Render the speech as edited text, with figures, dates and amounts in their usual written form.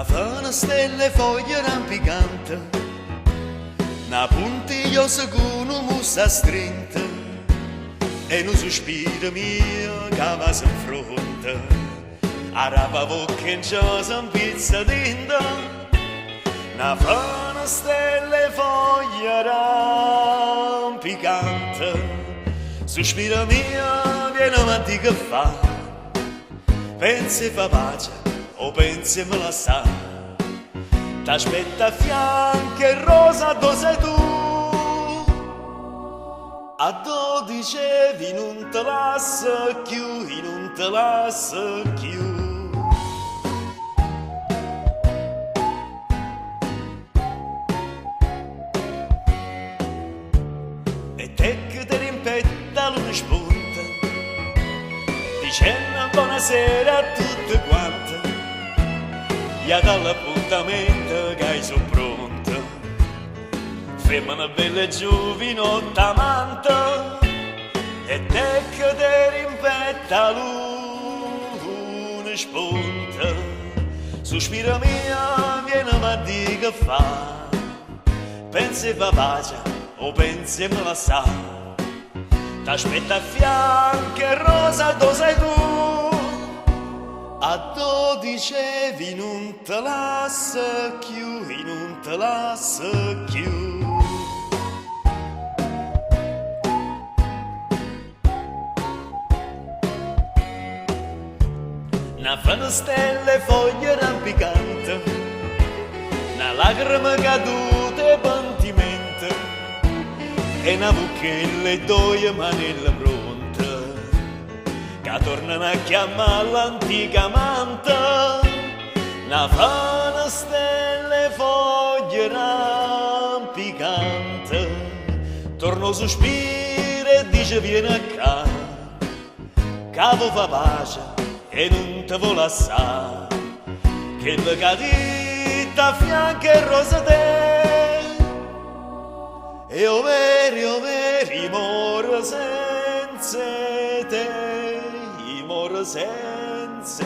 Una fana stelle foglie rampicante, una puntigliosa con un mussa strinta e un sospiro mio che va in fronte. Araba bocca in cosa un pizza dinda, una fana stelle foglie rampicante. Sospiro mio viene avanti che fa, pensi fa pace o pensi me la sa, t'aspetta a fianco e rosa dove sei tu, a 12 non te lascia più, non te lascia più. E te che ti rimpetta l'una spunta, dicendo buonasera a tutti quanti, e dall'appuntamento che hai sono pronto, femmina bella e giovinotta amante, e te che ti rimpetta l'una spunta, sospira mia viene a dire che fa, pensi fa pace o pensi me la sa, t'aspetta a fianco e rosa dove sei tu, a 12 non te lascia più, non te lascia più. Una fana stelle foglie rampicante, una lacrima caduta e pentimento, e una buchella e due manelle pronte, che tornano a chiamare l'antica amante. Una fana stelle foglie rampicante, torno sospiro e dice vieni a casa, capo fa pace e non te vuole assare, che le cadita a fianco e rosa te, e overi moro senza te, moro senza